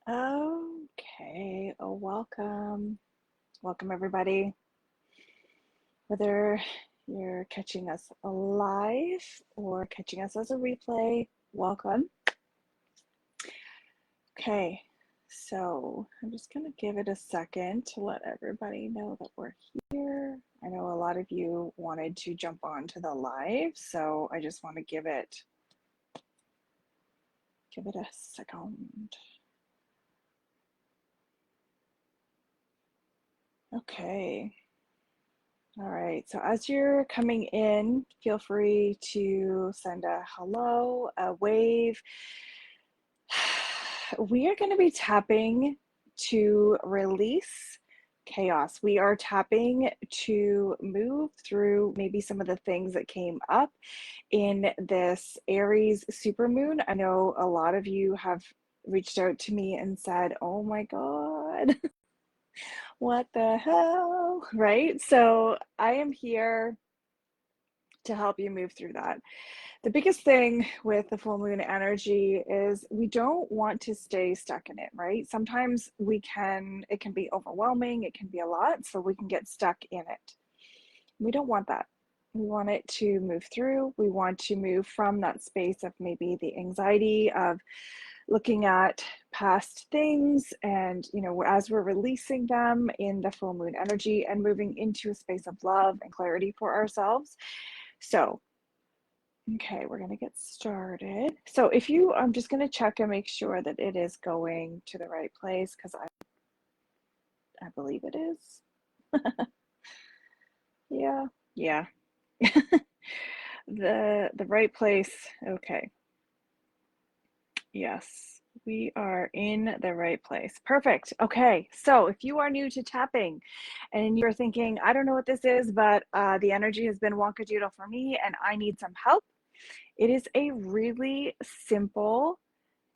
Okay, welcome. Welcome, everybody. Whether you're catching us live or catching us as a replay, welcome. Okay, so I'm just going to give it a second to let everybody know that we're here. I know a lot of you wanted to jump on to the live, so I just want to give it a second. Okay. All right, so as you're coming in, feel free to send a hello, a wave. We are going to be tapping to release chaos. We are tapping to move through maybe some of the things that came up in this Aries Supermoon. I know a lot of you have reached out to me and said, oh my God, what the hell, right? So I am here to help you move through that. The biggest thing with the full moon energy is we don't want to stay stuck in it, right? Sometimes it can be overwhelming, it can be a lot, so we can get stuck in it. We don't want that. We want it to move through. We want to move from that space of maybe the anxiety of looking at past things and, as we're releasing them in the full moon energy and moving into a space of love and clarity for ourselves. So okay, we're going to get started. So I'm just going to check and make sure that it is going to the right place because I believe it is. Yeah. The right place. Okay. Yes, we are in the right place. Perfect. Okay, so if you are new to tapping and you're thinking, I don't know what this is, but the energy has been wonkadoodle for me and I need some help, it is a really simple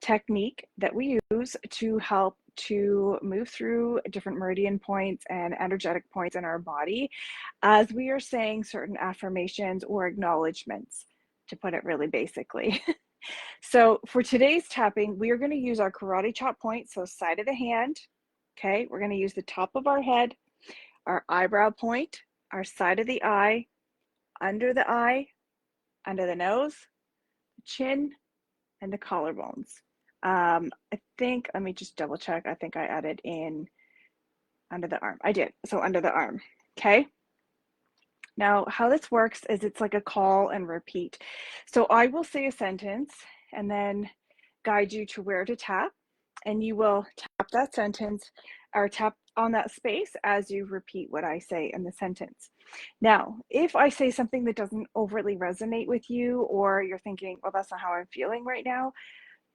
technique that we use to help to move through different meridian points and energetic points in our body as we are saying certain affirmations or acknowledgements, to put it really basically. So for today's tapping, we are going to use our karate chop point, so side of the hand. Okay, we're going to use the top of our head, our eyebrow point, our side of the eye, under the nose, chin, and the collarbones. I think, let me just double check. I think I added in under the arm. I did. So under the arm. Okay. Now, how this works is it's like a call and repeat. So I will say a sentence and then guide you to where to tap, and you will tap that sentence or tap on that space as you repeat what I say in the sentence. Now, if I say something that doesn't overtly resonate with you, or you're thinking, well, that's not how I'm feeling right now,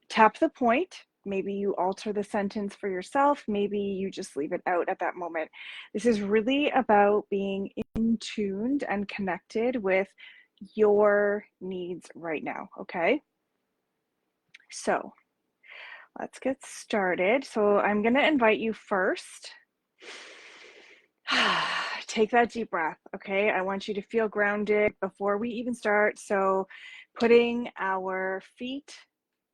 tap the point. Maybe you alter the sentence for yourself. Maybe you just leave it out at that moment. This is really about being in tuned and connected with your needs right now, okay? So let's get started. So I'm going to invite you first. Take that deep breath, okay? I want you to feel grounded before we even start. So putting our feet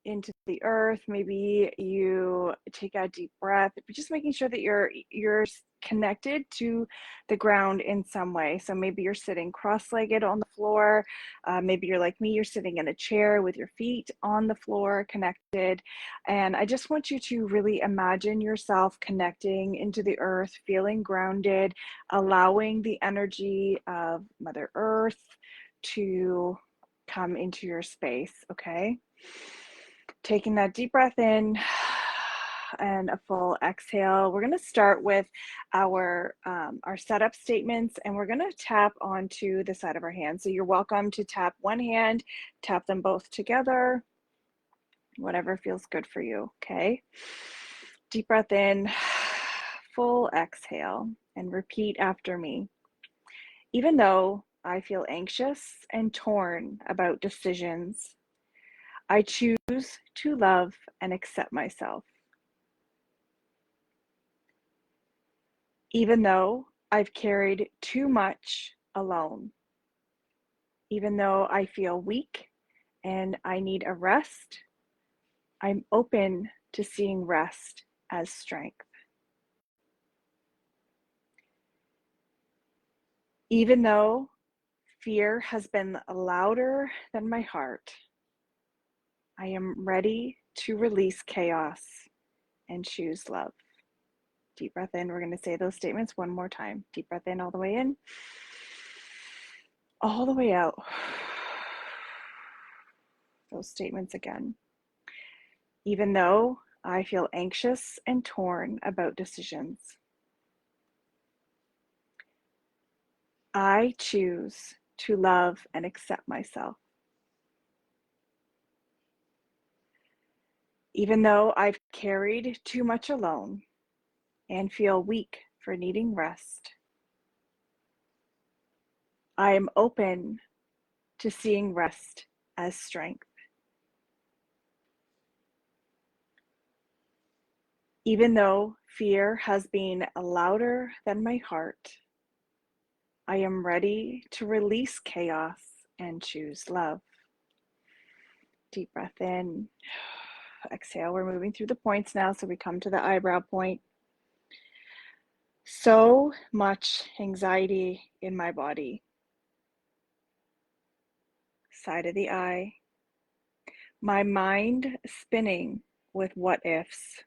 into the earth, maybe you take a deep breath, just making sure that you're connected to the ground in some way. So maybe you're sitting cross-legged on the floor, maybe you're like me, you're sitting in a chair with your feet on the floor connected, and I just want you to really imagine yourself connecting into the earth, feeling grounded, allowing the energy of Mother Earth to come into your space, okay? Taking that deep breath in and a full exhale. We're going to start with our setup statements, and we're going to tap onto the side of our hand. So you're welcome to tap one hand, tap them both together, whatever feels good for you, okay? Deep breath in, full exhale, and repeat after me. Even though I feel anxious and torn about decisions, I choose to love and accept myself. Even though I've carried too much alone, even though I feel weak and I need a rest, I'm open to seeing rest as strength. Even though fear has been louder than my heart, I am ready to release chaos and choose love. Deep breath in. We're going to say those statements one more time. Deep breath in all the way in, all the way out. Those statements again. Even though I feel anxious and torn about decisions, I choose to love and accept myself. Even though I've carried too much alone and feel weak for needing rest, I am open to seeing rest as strength. Even though fear has been louder than my heart, I am ready to release chaos and choose love. Deep breath in. Exhale. We're moving through the points now, so we come to the eyebrow point. So much anxiety in my body. Side of the eye. My mind spinning with what ifs.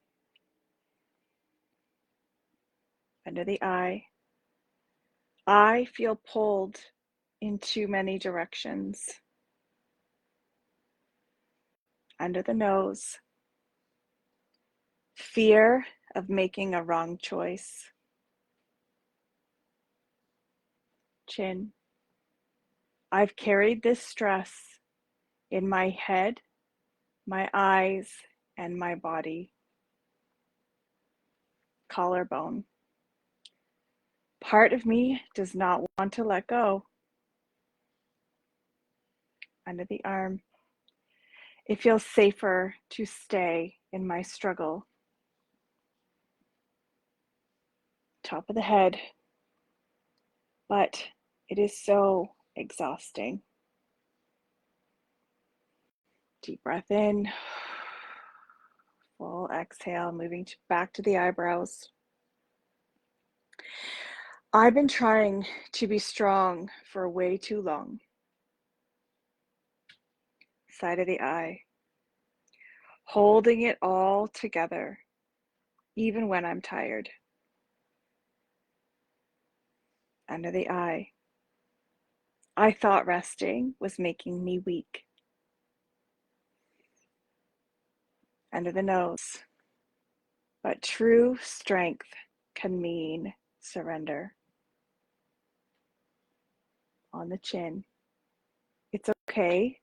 Under the eye. I feel pulled in too many directions. Under the nose. Fear of making a wrong choice. Chin. I've carried this stress in my head, my eyes, and my body. Collarbone. Part of me does not want to let go. Under the arm. It feels safer to stay in my struggle. Top of the head. But it is so exhausting. Deep breath in. Full exhale, moving back to the eyebrows. I've been trying to be strong for way too long. Side of the eye. Holding it all together, even when I'm tired. Under the eye. I thought resting was making me weak. Under the nose. But true strength can mean surrender. On the chin. It's okay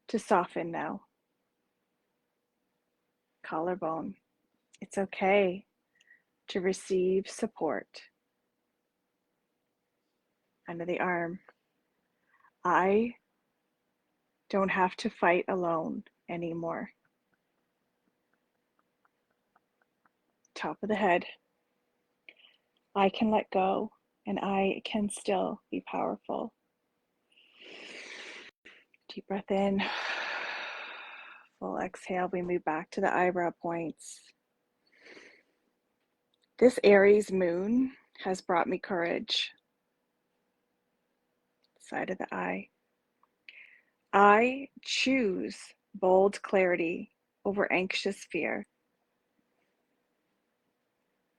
to soften now. Collarbone. It's okay to receive support. Under the arm. I don't have to fight alone anymore. Top of the head. I can let go and I can still be powerful. Deep breath in. Full exhale. We move back to the eyebrow points. This Aries moon has brought me courage. Side of the eye. I choose bold clarity over anxious fear.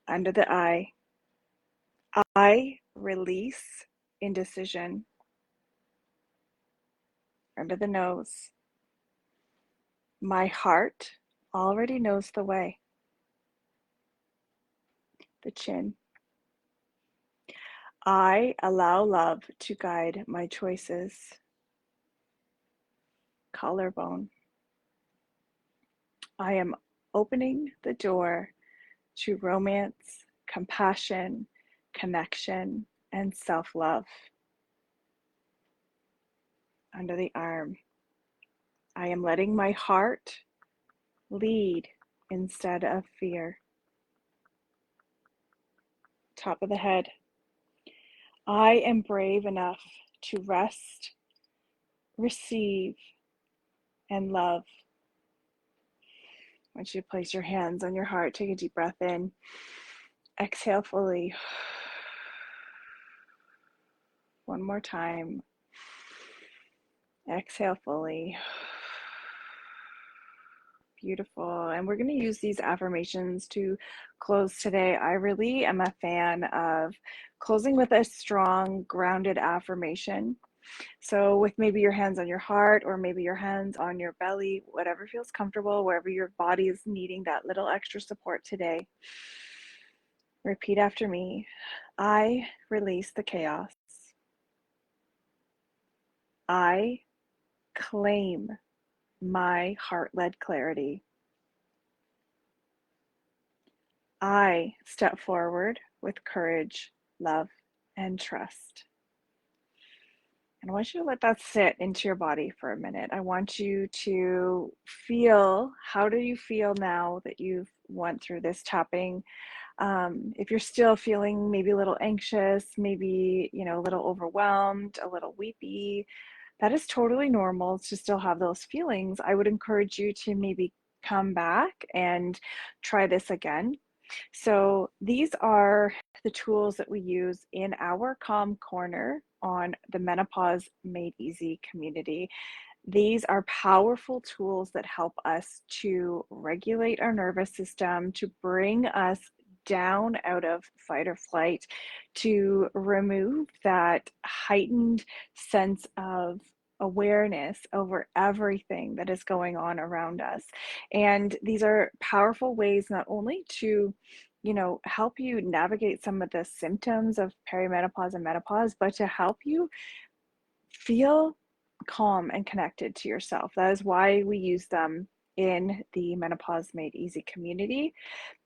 Under the eye. I release indecision. Under the nose. My heart already knows the way. The chin. I allow love to guide my choices. Collarbone. I am opening the door to romance, compassion, connection, and self-love. Under the arm. I am letting my heart lead instead of fear. Top of the head. I am brave enough to rest, receive, and love. want you to place your hands on your heart. Take a deep breath in. Exhale fully. One more time. Exhale fully. Beautiful. And we're going to use these affirmations to close today. I really am a fan of closing with a strong, grounded affirmation. So with maybe your hands on your heart or maybe your hands on your belly, whatever feels comfortable, wherever your body is needing that little extra support today. Repeat after me. I release the chaos. I claim my heart-led clarity. I step forward with courage, love, and trust. And I want you to let that sit into your body for a minute. I want you to feel, how do you feel now that you've went through this tapping? If you're still feeling maybe a little anxious, maybe, a little overwhelmed, a little weepy, that is totally normal to still have those feelings. I would encourage you to maybe come back and try this again. So these are the tools that we use in our Calm Corner on the Menopause Made Easy community. These are powerful tools that help us to regulate our nervous system, to bring us down out of fight or flight, to remove that heightened sense of awareness over everything that is going on around us. And these are powerful ways not only to help you navigate some of the symptoms of perimenopause and menopause, but to help you feel calm and connected to yourself. That is why we use them in the Menopause Made Easy community.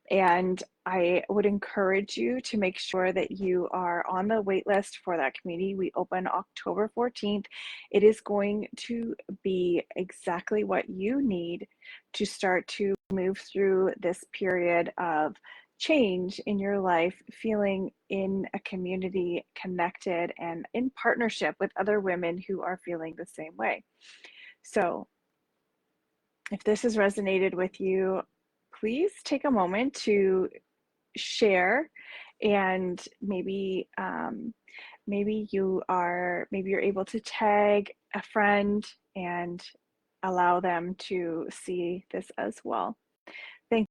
And I would encourage you to make sure that you are on the wait list for that community. We open October 14th. It is going to be exactly what you need to start to move through this period of change in your life, feeling in a community, connected, and in partnership with other women who are feeling the same way. So if this has resonated with you, please take a moment to share, and maybe you're able to tag a friend and allow them to see this as well.